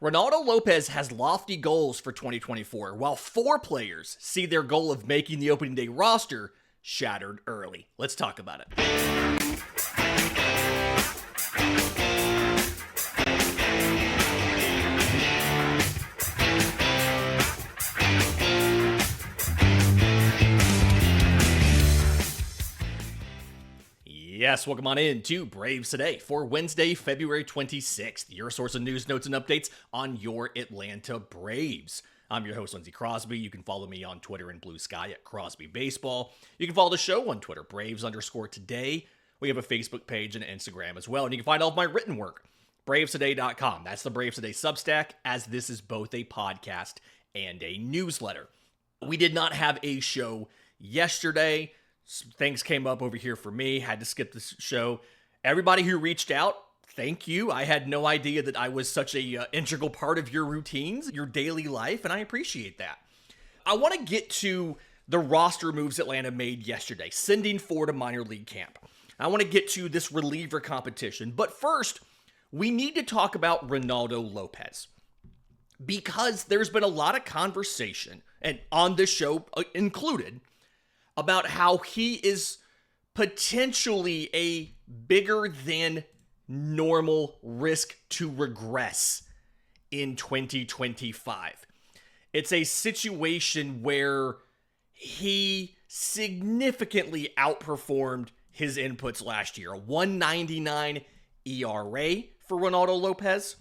Reynaldo Lopez has lofty goals for 2024, while 4 players see their goal of making the opening day roster shattered early. Let's talk about it. Yes, welcome on in to Braves Today for Wednesday, February 26th, your source of news, notes, and updates on your Atlanta Braves. I'm your host, Lindsay Crosby. You can follow me on Twitter and Blue Sky at Crosby Baseball. You can follow the show on Twitter, Braves_today. We have a Facebook page and Instagram as well, and you can find all of my written work, bravestoday.com. That's the Braves Today Substack, as this is both a podcast and a newsletter. We did not have a show yesterday. Things came up over here for me, had to skip this show. Everybody who reached out, thank you. I had no idea that I was such a integral part of your routines, your daily life, and I appreciate that. I want to get to the roster moves Atlanta made yesterday, sending 4 to minor league camp. I want to get to this reliever competition, but first, we need to talk about Reynaldo Lopez, because there's been a lot of conversation, and on this show included, about how he is potentially a bigger than normal risk to regress in 2025. It's a situation where he significantly outperformed his inputs last year. A 1.99 ERA for Reynaldo Lopez,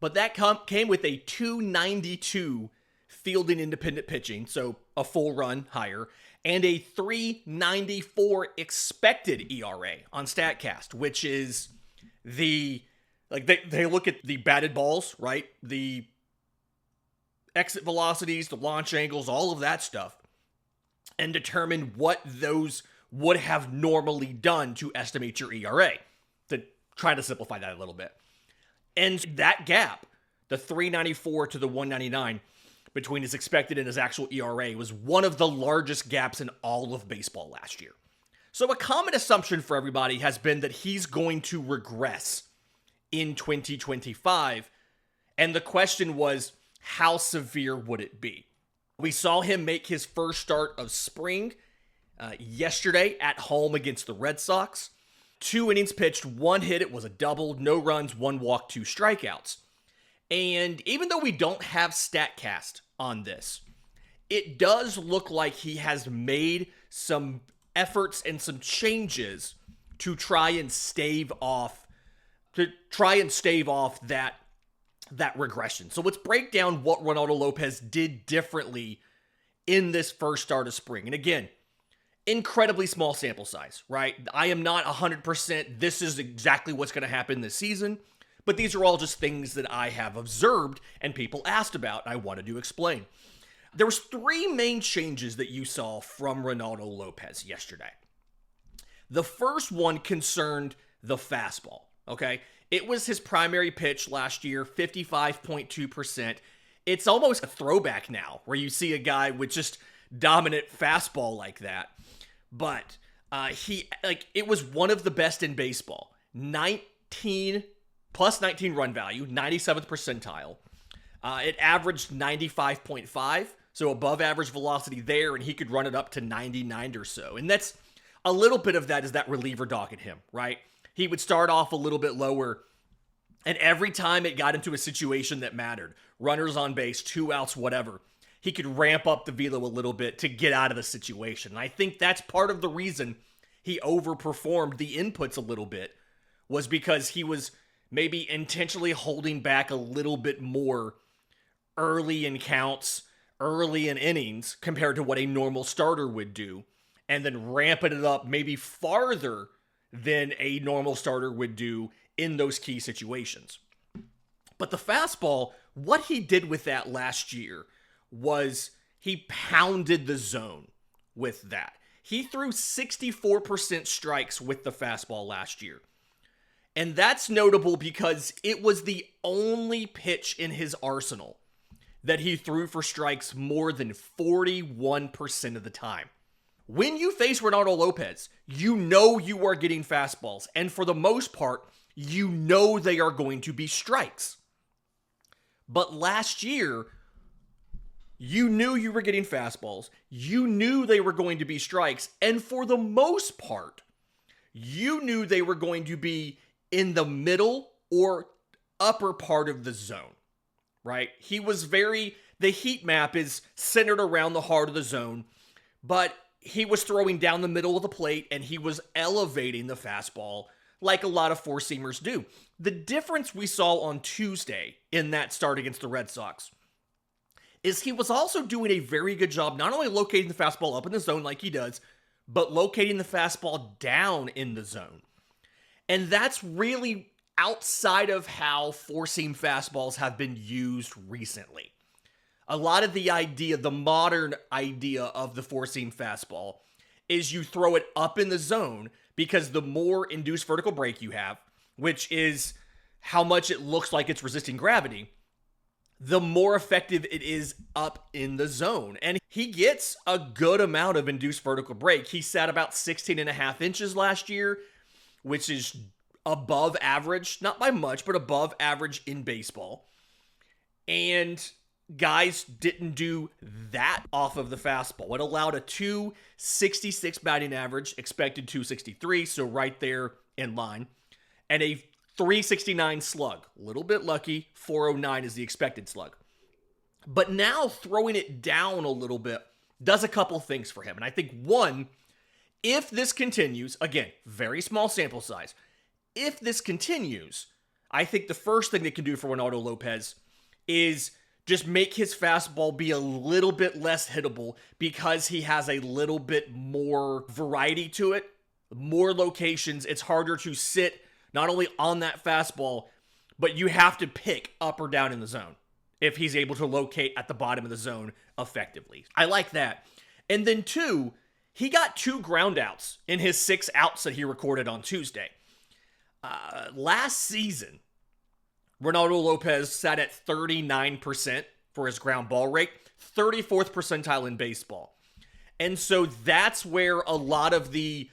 but that came with a 2.92 fielding independent pitching, so a full run higher, and a 3.94 expected ERA on StatCast, which is they look at the batted balls, right? The exit velocities, the launch angles, all of that stuff, and determine what those would have normally done to estimate your ERA, to try to simplify that a little bit. And that gap, the 3.94 to the 1.99, between his expected and his actual ERA was one of the largest gaps in all of baseball last year. So a common assumption for everybody has been that he's going to regress in 2025. And the question was, how severe would it be? We saw him make his first start of spring yesterday at home against the Red Sox. 2 innings pitched, 1 hit, it was a double, no runs, 1 walk, 2 strikeouts. And even though we don't have StatCast on this, it does look like he has made some efforts and some changes to try and stave off that regression. So let's break down what Reynaldo Lopez did differently in this first start of spring. And again, incredibly small sample size, right? I am not 100%, this is exactly what's going to happen this season. But these are all just things that I have observed and people asked about, and I wanted to explain. There was 3 main changes that you saw from Reynaldo Lopez yesterday. The first one concerned the fastball, okay? It was his primary pitch last year, 55.2%. It's almost a throwback now, where you see a guy with just dominant fastball like that. But it was one of the best in baseball. Plus 19 run value, 97th percentile. It averaged 95.5, so above average velocity there, and he could run it up to 99 or so. And that's a little bit of that is that reliever dog in him, right? He would start off a little bit lower, and every time it got into a situation that mattered, runners on base, 2 outs, whatever, he could ramp up the velo a little bit to get out of the situation. And I think that's part of the reason he overperformed the inputs a little bit, was because he was maybe intentionally holding back a little bit more early in counts, early in innings, compared to what a normal starter would do, and then ramping it up maybe farther than a normal starter would do in those key situations. But the fastball, what he did with that last year was he pounded the zone with that. He threw 64% strikes with the fastball last year. And that's notable because it was the only pitch in his arsenal that he threw for strikes more than 41% of the time. When you face Reynaldo Lopez, you know you are getting fastballs, and for the most part, you know they are going to be strikes. But last year, you knew you were getting fastballs. You knew they were going to be strikes. And for the most part, you knew they were going to be in the middle or upper part of the zone, right? The heat map is centered around the heart of the zone, but he was throwing down the middle of the plate and he was elevating the fastball like a lot of four-seamers do. The difference we saw on Tuesday in that start against the Red Sox is he was also doing a very good job not only locating the fastball up in the zone like he does, but locating the fastball down in the zone. And that's really outside of how four-seam fastballs have been used recently. A lot of the modern idea of the four-seam fastball is you throw it up in the zone because the more induced vertical break you have, which is how much it looks like it's resisting gravity, the more effective it is up in the zone. And he gets a good amount of induced vertical break. He sat about 16 and a half inches last year, which is above average, not by much, but above average in baseball. And guys didn't do that off of the fastball. It allowed a 266 batting average, expected 263, so right there in line, and a 369 slug. A little bit lucky, 409 is the expected slug. But now throwing it down a little bit does a couple things for him. And I think one, if this continues, again, very small sample size, if this continues, I think the first thing they can do for Reynaldo Lopez is just make his fastball be a little bit less hittable because he has a little bit more variety to it, more locations. It's harder to sit not only on that fastball, but you have to pick up or down in the zone if he's able to locate at the bottom of the zone effectively. I like that. And then two, he got 2 ground outs in his 6 outs that he recorded on Tuesday. Last season, Reynaldo Lopez sat at 39% for his ground ball rate, 34th percentile in baseball. And so that's where a lot of the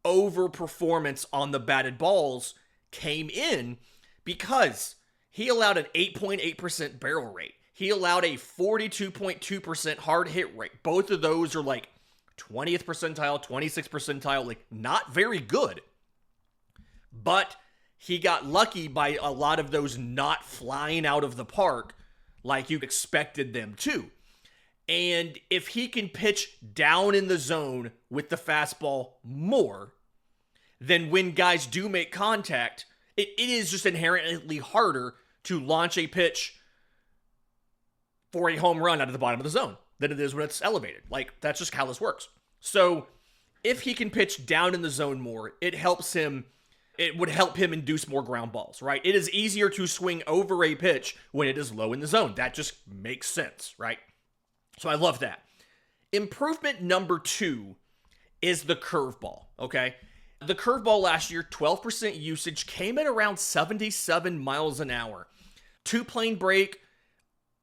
overperformance on the batted balls came in, because he allowed an 8.8% barrel rate. He allowed a 42.2% hard hit rate. Both of those are like 20th percentile, 26th percentile, like not very good. But he got lucky by a lot of those not flying out of the park like you expected them to. And if he can pitch down in the zone with the fastball more, then when guys do make contact, it is just inherently harder to launch a pitch for a home run out of the bottom of the zone than it is when it's elevated. Like, that's just how this works. So if he can pitch down in the zone more, it would help him induce more ground balls, right? It is easier to swing over a pitch when it is low in the zone. That just makes sense, right? So I love that. Improvement number 2 is the curveball, okay? The curveball last year, 12% usage, came in around 77 miles an hour. 2-plane break,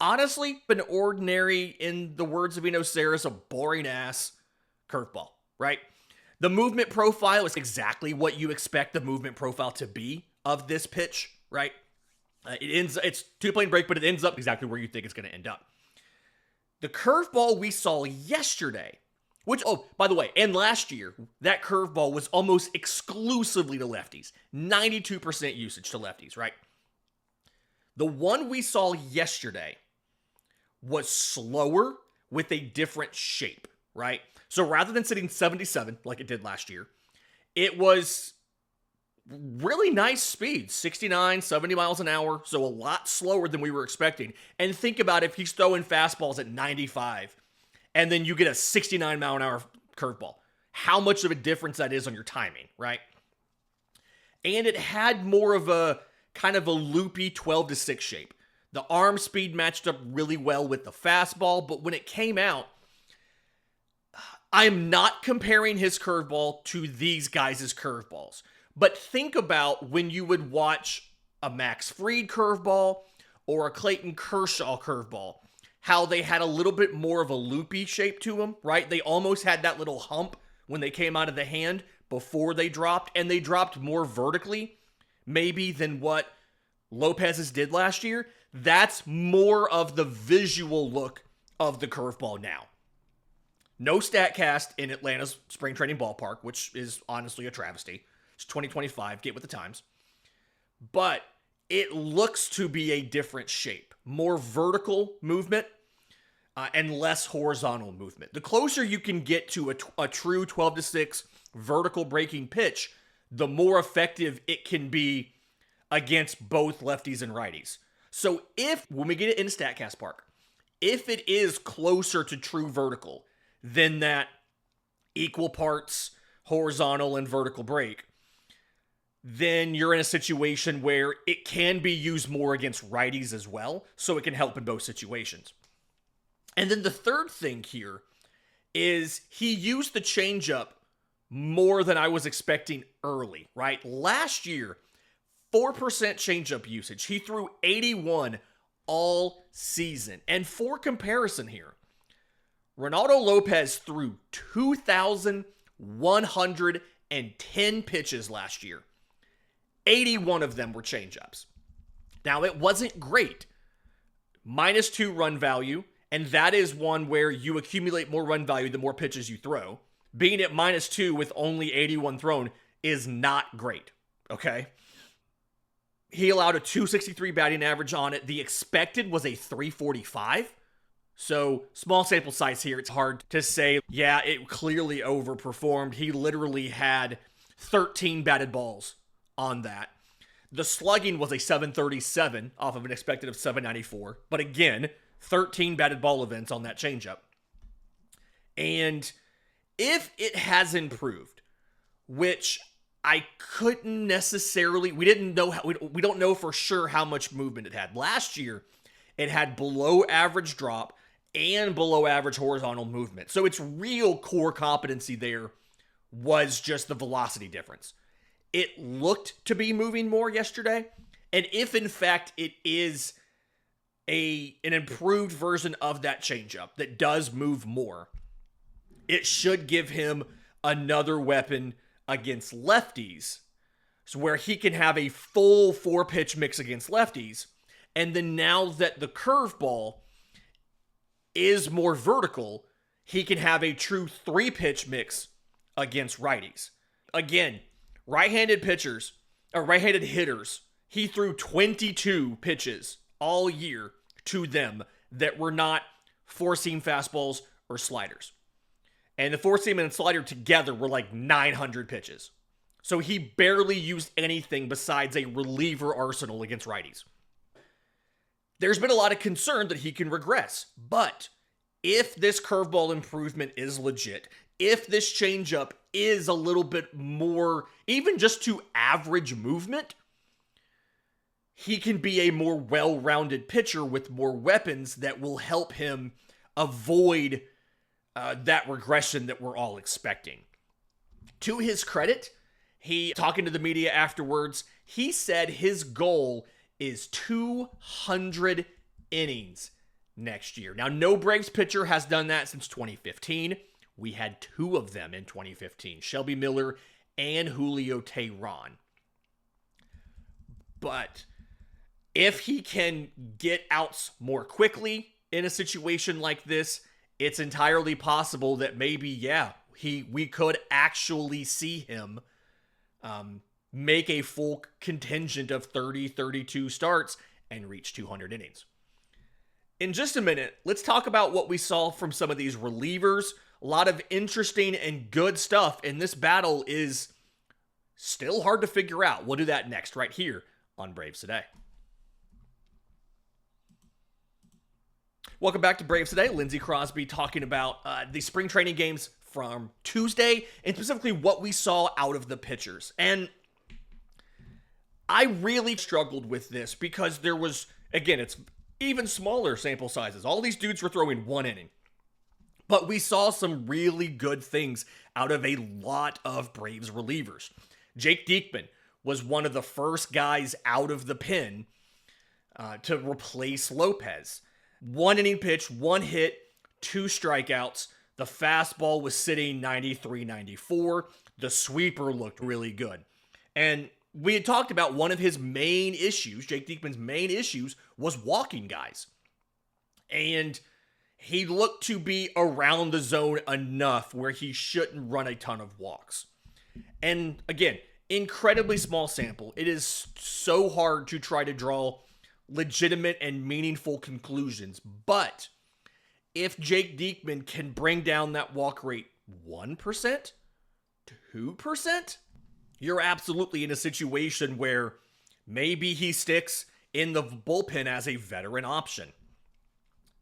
honestly, an ordinary, in the words of Eno Sarris, a boring-ass curveball, right? The movement profile is exactly what you expect the movement profile to be of this pitch, right? It's 2-plane break, but it ends up exactly where you think it's going to end up. The curveball we saw yesterday, which, oh, by the way, and last year, that curveball was almost exclusively to lefties. 92% usage to lefties, right? The one we saw yesterday was slower with a different shape, right? So rather than sitting 77 like it did last year, it was really nice speed, 69, 70 miles an hour, so a lot slower than we were expecting. And think about if he's throwing fastballs at 95, and then you get a 69 mile an hour curveball. How much of a difference that is on your timing, right? And it had more of a kind of a loopy 12-6 shape. The arm speed matched up really well with the fastball, but when it came out, I'm not comparing his curveball to these guys' curveballs. But think about when you would watch a Max Fried curveball or a Clayton Kershaw curveball, how they had a little bit more of a loopy shape to them, right? They almost had that little hump when they came out of the hand before they dropped, and they dropped more vertically, maybe, than what Lopez's did last year. That's more of the visual look of the curveball now. No StatCast in Atlanta's spring training ballpark, which is honestly a travesty. It's 2025, get with the times. But it looks to be a different shape. More vertical movement and less horizontal movement. The closer you can get to a true 12-6 vertical breaking pitch, the more effective it can be against both lefties and righties. So when we get it in StatCast Park, if it is closer to true vertical than that equal parts horizontal and vertical break, then you're in a situation where it can be used more against righties as well, so it can help in both situations. And then the third thing here is he used the changeup more than I was expecting early, right? Last year, 4% changeup usage. He threw 81 all season. And for comparison here, Reynaldo Lopez threw 2,110 pitches last year. 81 of them were changeups. Now, it wasn't great. -2 run value, and that is one where you accumulate more run value the more pitches you throw. Being at -2 with only 81 thrown is not great, okay? He allowed a 263 batting average on it. The expected was a 345. So, small sample size here. It's hard to say, yeah, it clearly overperformed. He literally had 13 batted balls on that. The slugging was a 737 off of an expected of 794. But again, 13 batted ball events on that changeup. And if it has improved, which I couldn't necessarily, we don't know for sure how much movement it had. Last year, it had below average drop and below average horizontal movement. So its real core competency there was just the velocity difference. It looked to be moving more yesterday. And if in fact it is an improved version of that changeup that does move more, it should give him another weapon against lefties, so where he can have a full 4-pitch mix against lefties. And then now that the curveball is more vertical, he can have a true 3-pitch mix against righties. Again, right-handed hitters, he threw 22 pitches all year to them that were not four-seam fastballs or sliders. And the four-seam and slider together were like 900 pitches. So he barely used anything besides a reliever arsenal against righties. There's been a lot of concern that he can regress. But if this curveball improvement is legit, if this changeup is a little bit more, even just to average movement, he can be a more well-rounded pitcher with more weapons that will help him avoid that regression that we're all expecting. To his credit, talking to the media afterwards, he said his goal is 200 innings next year. Now, no Braves pitcher has done that since 2015. We had 2 of them in 2015, Shelby Miller and Julio Teheran. But if he can get outs more quickly in a situation like this, it's entirely possible that maybe, we could actually see him make a full contingent of 30, 32 starts and reach 200 innings. In just a minute, let's talk about what we saw from some of these relievers. A lot of interesting and good stuff, and this battle is still hard to figure out. We'll do that next, right here on Braves Today. Welcome back to Braves Today. Lindsay Crosby talking about the spring training games from Tuesday, and specifically what we saw out of the pitchers. And I really struggled with this because there was, again, it's even smaller sample sizes. All these dudes were throwing 1 inning. But we saw some really good things out of a lot of Braves relievers. Jake Diekman was one of the first guys out of the pen to replace Lopez. 1 inning pitch, 1 hit, 2 strikeouts. The fastball was sitting 93-94. The sweeper looked really good. And we had talked about one of his main issues, Jake Diekman's main issues, was walking guys. And he looked to be around the zone enough where he shouldn't run a ton of walks. And again, incredibly small sample. It is so hard to try to draw legitimate and meaningful conclusions. But if Jake Diekman can bring down that walk rate 1%, 2%, you're absolutely in a situation where maybe he sticks in the bullpen as a veteran option.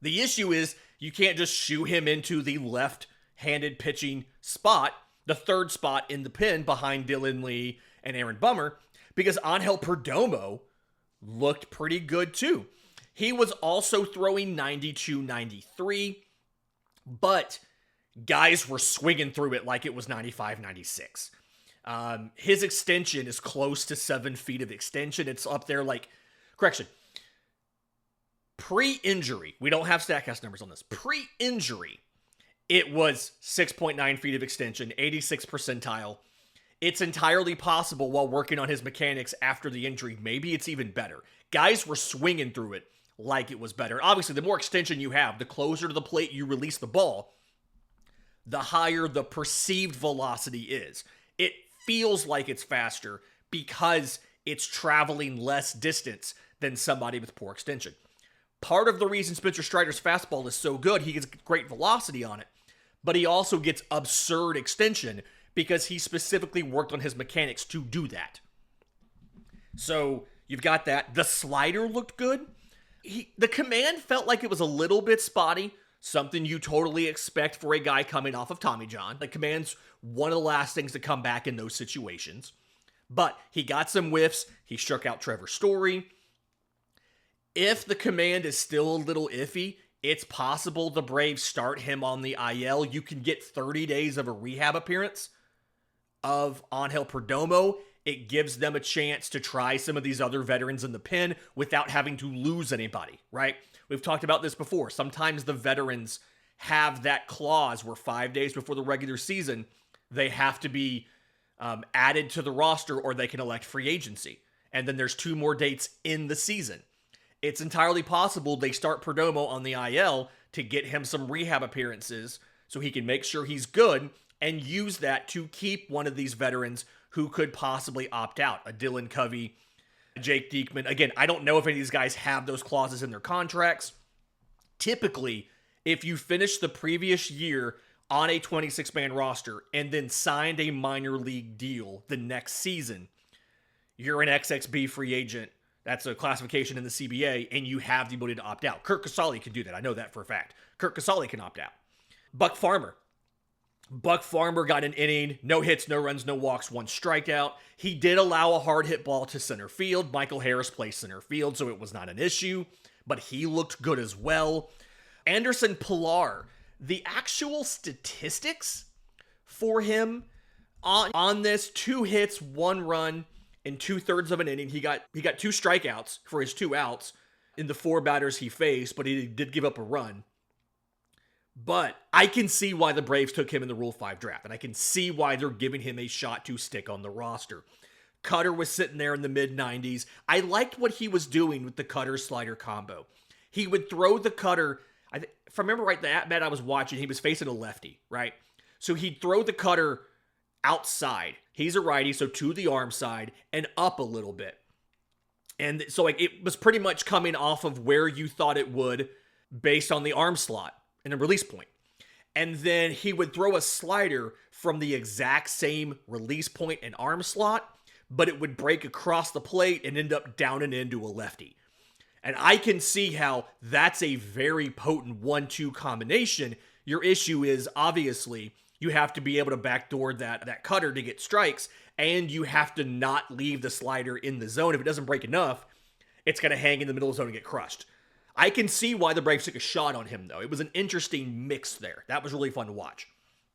The issue is you can't just shoo him into the left-handed pitching spot, the third spot in the pen behind Dylan Lee and Aaron Bummer, because Angel Perdomo looked pretty good too. He was also throwing 92, 93, but guys were swinging through it like it was 95, 96. His extension is close to 7 feet of extension. It's up there like, correction, pre-injury, we don't have StatCast numbers on this. Pre-injury, it was 6.9 feet of extension, 86th percentile. It's entirely possible while working on his mechanics after the injury, maybe it's even better. Guys were swinging through it like it was better. Obviously, the more extension you have, the closer to the plate you release the ball, the higher the perceived velocity is. It feels like it's faster because it's traveling less distance than somebody with poor extension. Part of the reason Spencer Strider's fastball is so good, he gets great velocity on it, but he also gets absurd extension because he specifically worked on his mechanics to do that. So you've got that. The slider looked good. The command felt like it was a little bit spotty, something you totally expect for a guy coming off of Tommy John. The command's one of the last things to come back in those situations. But he got some whiffs. He struck out Trevor Story. If the command is still a little iffy, it's possible the Braves start him on the IL. You can get 30 days of a rehab appearance of Angel Perdomo. It gives them a chance to try some of these other veterans in the pen without having to lose anybody, right? We've talked about this before. Sometimes the veterans have that clause where 5 days before the regular season, they have to be added to the roster or they can elect free agency. And then there's 2 more dates in the season. It's entirely possible they start Perdomo on the IL to get him some rehab appearances so he can make sure he's good and use that to keep one of these veterans who could possibly opt out. A Dylan Covey, Jake Diekman. Again, I don't know if any of these guys have those clauses in their contracts. Typically, if you finish the previous year on a 26-man roster and then signed a minor league deal the next season, you're an XXB free agent. That's a classification in the CBA, and you have the ability to opt out. Kurt Casale can do that. I know that for a fact. Kurt Casale can opt out. Buck Farmer got an inning, no hits, no runs, no walks, 1 strikeout. He did allow a hard hit ball to center field. Michael Harris plays center field, so it was not an issue, but he looked good as well. Anderson Pilar, the actual statistics for him on this, 2 hits, 1 run, in 2/3 of an inning. He got 2 strikeouts for his 2 outs in the 4 batters he faced, but he did give up a run. But I can see why the Braves took him in the Rule 5 draft, and I can see why they're giving him a shot to stick on the roster. Cutter was sitting there in the mid-90s. I liked what he was doing with the cutter-slider combo. He would throw the cutter, if I remember right, the at-bat I was watching, he was facing a lefty, right? So he'd throw the cutter outside. He's a righty, so to the arm side and up a little bit. And so like it was pretty much coming off of where you thought it would based on the arm slot and the release point. And then he would throw a slider from the exact same release point and arm slot, but it would break across the plate and end up down and into a lefty. And I can see how that's a very potent 1-2 combination. Your issue is obviously you have to be able to backdoor that cutter to get strikes, and you have to not leave the slider in the zone. If it doesn't break enough, it's going to hang in the middle of the zone and get crushed. I can see why the Braves took a shot on him, though. It was an interesting mix there. That was really fun to watch.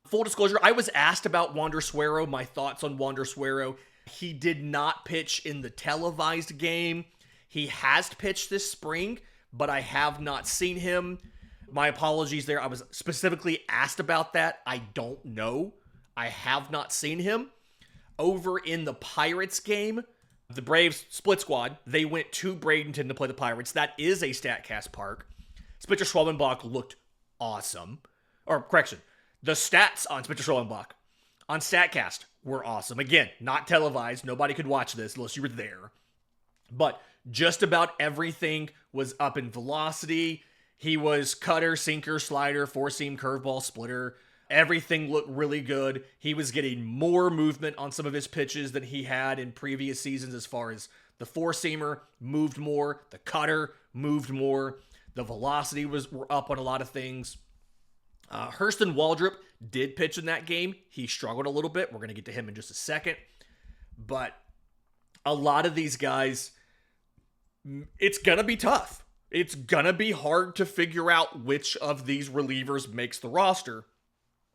Full disclosure, I was asked about Wander Suero, my thoughts on Wander Suero. He did not pitch in the televised game. He has pitched this spring, but I have not seen him. My apologies there. I was specifically asked about that. I don't know. I have not seen him. Over in the Pirates game, The Braves split squad. They went to Bradenton to play the Pirates. That is a StatCast park. Spencer Schwalbenbach looked awesome. Or, correction, the stats on Spencer Schwalbenbach on StatCast were awesome. Again, not televised. Nobody could watch this unless you were there. But just about everything was up in velocity. He was cutter, sinker, slider, four-seam, curveball, splitter. Everything looked really good. He was getting more movement on some of his pitches than he had in previous seasons as far as the four-seamer moved more, the cutter moved more, the velocity were up on a lot of things. Hurston Waldrop did pitch in that game. He struggled a little bit. We're going to get to him in just a second. But a lot of these guys, it's going to be tough. It's going to be hard to figure out which of these relievers makes the roster.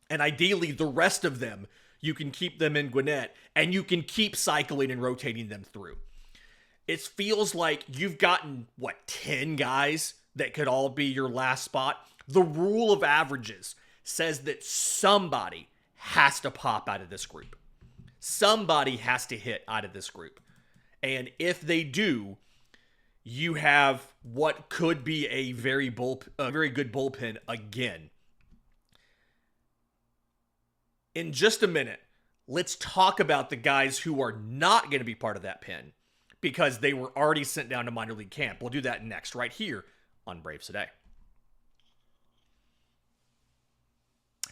And ideally, the rest of them, you can keep them in Gwinnett, and you can keep cycling and rotating them through. It feels like you've gotten, 10 guys that could all be your last spot? The rule of averages says that somebody has to pop out of this group. Somebody has to hit out of this group. And if they do, you have what could be a very good bullpen again. In just a minute, let's talk about the guys who are not going to be part of that pen because they were already sent down to minor league camp. We'll do that next, right here on Braves Today.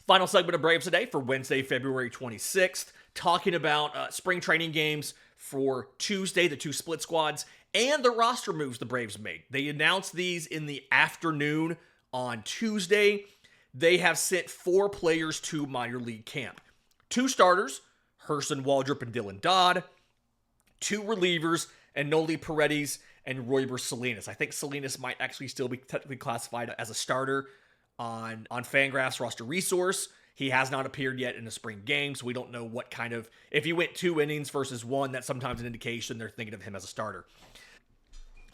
Final segment of Braves Today for Wednesday, February 26th, talking about spring training games for Tuesday, the two split squads, and the roster moves the Braves made. They announced these in the afternoon on Tuesday. They have sent 4 players to minor league camp. 2 starters, Hurston Waldrop and Dylan Dodd. 2 relievers, Enoli Paredes and Royber Salinas. I think Salinas might actually still be technically classified as a starter on Fangraphs roster resource. He has not appeared yet in a spring game, so we don't know what kind of... If he went 2 innings versus 1, that's sometimes an indication they're thinking of him as a starter.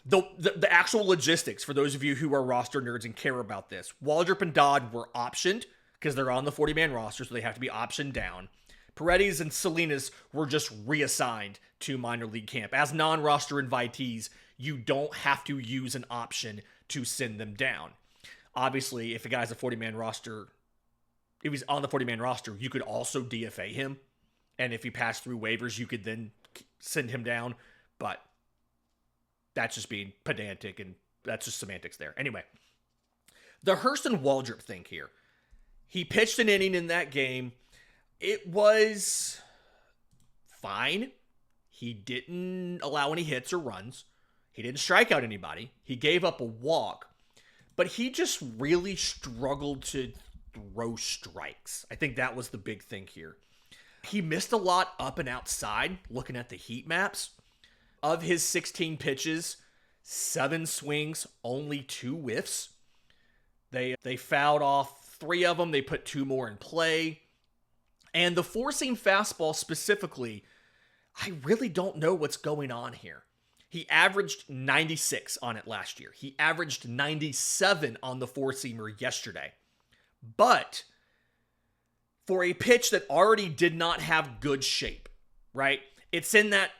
The actual logistics, for those of you who are roster nerds and care about this, Waldrop and Dodd were optioned because they're on the 40-man roster, so they have to be optioned down. Paredes and Salinas were just reassigned to minor league camp. As non-roster invitees, you don't have to use an option to send them down. Obviously, if a guy's a 40-man roster, if he's on the 40-man roster, you could also DFA him. And if he passed through waivers, you could then send him down. But that's just being pedantic, and that's just semantics there. Anyway, the Hurston Waldrop thing here. He pitched an inning in that game. It was fine. He didn't allow any hits or runs. He didn't strike out anybody. He gave up a walk. But he just really struggled to throw strikes. I think that was the big thing here. He missed a lot up and outside, looking at the heat maps. Of his 16 pitches, 7 swings, only 2 whiffs. They fouled off 3 of them. They put 2 more in play. And the four-seam fastball specifically, I really don't know what's going on here. He averaged 96 on it last year. He averaged 97 on the four-seamer yesterday. But for a pitch that already did not have good shape, right? It's in that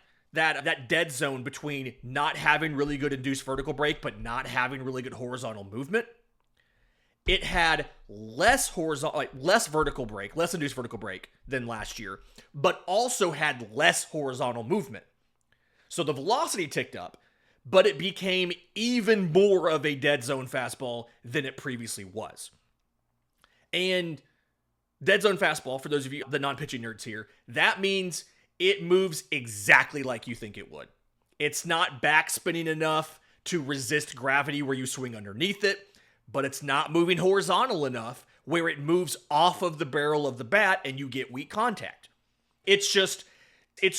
dead zone between not having really good induced vertical break, but not having really good horizontal movement. It had less vertical break, less induced vertical break than last year, but also had less horizontal movement. So the velocity ticked up, but it became even more of a dead zone fastball than it previously was. And dead zone fastball, for those of you, the non-pitching nerds here, that means it moves exactly like you think it would. It's not backspinning enough to resist gravity where you swing underneath it, but it's not moving horizontal enough where it moves off of the barrel of the bat and you get weak contact. It's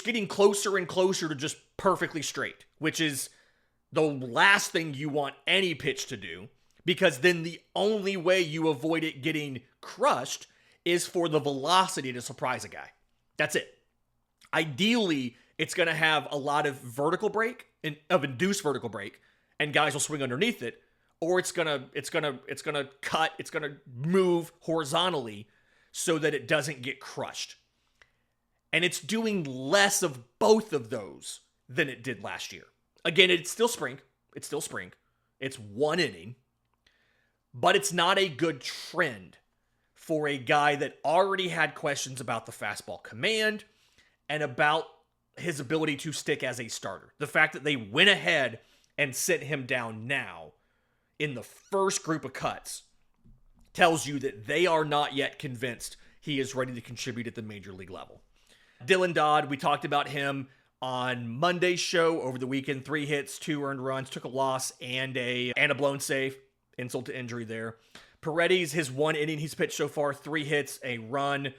getting closer and closer to just perfectly straight, which is the last thing you want any pitch to do, because then the only way you avoid it getting crushed is for the velocity to surprise a guy. That's it. Ideally, it's going to have a lot of vertical break of induced vertical break, and guys will swing underneath it, or it's going to move horizontally so that it doesn't get crushed. And it's doing less of both of those than it did last year. Again, it's still spring. It's still spring. It's 1 inning. But it's not a good trend for a guy that already had questions about the fastball command and about his ability to stick as a starter. The fact that they went ahead and sent him down now in the first group of cuts tells you that they are not yet convinced he is ready to contribute at the major league level. Dylan Dodd, we talked about him on Monday's show over the weekend. 3 hits, 2 earned runs, took a loss and a blown save. Insult to injury there. Paredes, his 1 inning he's pitched so far, 3 hits, a run.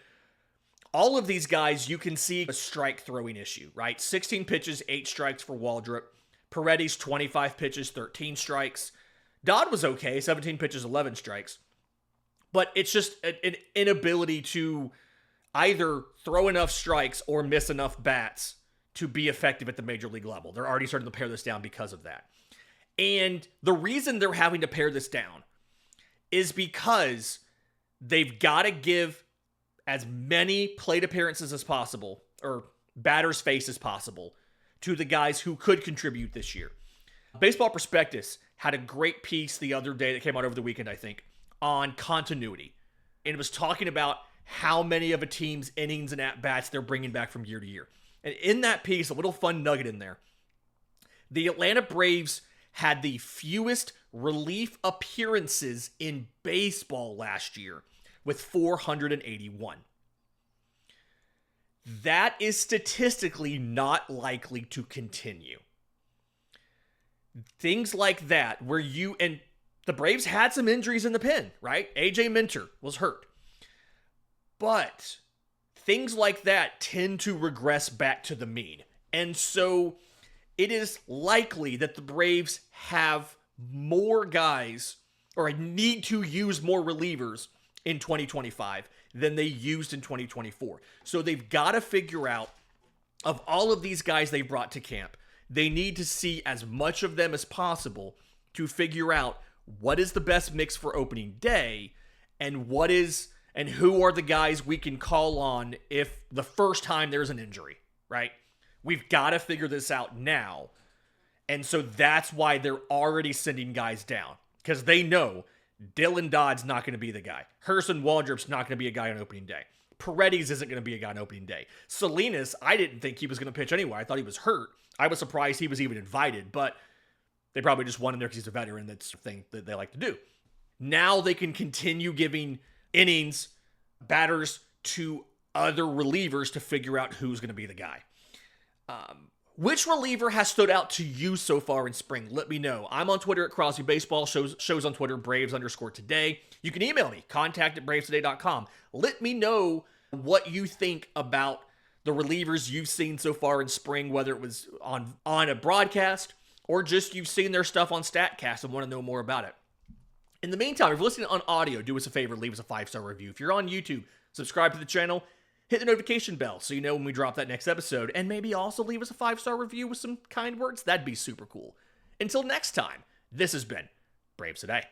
All of these guys, you can see a strike throwing issue, right? 16 pitches, 8 strikes for Waldrop. Paredes, 25 pitches, 13 strikes. Dodd was okay, 17 pitches, 11 strikes. But it's just an inability to either throw enough strikes or miss enough bats to be effective at the major league level. They're already starting to pare this down because of that. And the reason they're having to pare this down is because they've got to give as many plate appearances as possible, or batters face as possible, to the guys who could contribute this year. Baseball Prospectus had a great piece the other day that came out over the weekend, I think, on continuity. And it was talking about how many of a team's innings and at-bats they're bringing back from year to year. And in that piece, a little fun nugget in there, the Atlanta Braves had the fewest relief appearances in baseball last year with 481. That is statistically not likely to continue. Things like that where and the Braves had some injuries in the pen, right? AJ Minter was hurt. But things like that tend to regress back to the mean. And so it is likely that the Braves have more guys, or need to use more relievers in 2025 than they used in 2024. So they've got to figure out, of all of these guys they brought to camp, they need to see as much of them as possible to figure out what is the best mix for opening day and who are the guys we can call on if the first time there's an injury, right? We've got to figure this out now. And so that's why they're already sending guys down, because they know Dylan Dodd's not going to be the guy. Hurston Waldrop's not going to be a guy on opening day. Paredes isn't going to be a guy on opening day. Salinas, I didn't think he was going to pitch anyway. I thought he was hurt. I was surprised he was even invited, but they probably just wanted him there because he's a veteran. That's the thing that they like to do. Now they can continue giving innings, batters to other relievers to figure out who's going to be the guy. Which reliever has stood out to you so far in spring? Let me know. I'm on Twitter at Crosby Baseball. Shows on Twitter, Braves_today. You can email me, contact@bravestoday.com. Let me know what you think about the relievers you've seen so far in spring, whether it was on a broadcast or just you've seen their stuff on StatCast and want to know more about it. In the meantime, if you're listening on audio, do us a favor, leave us a 5-star review. If you're on YouTube, subscribe to the channel, hit the notification bell so you know when we drop that next episode, and maybe also leave us a 5-star review with some kind words. That'd be super cool. Until next time, this has been Braves Today.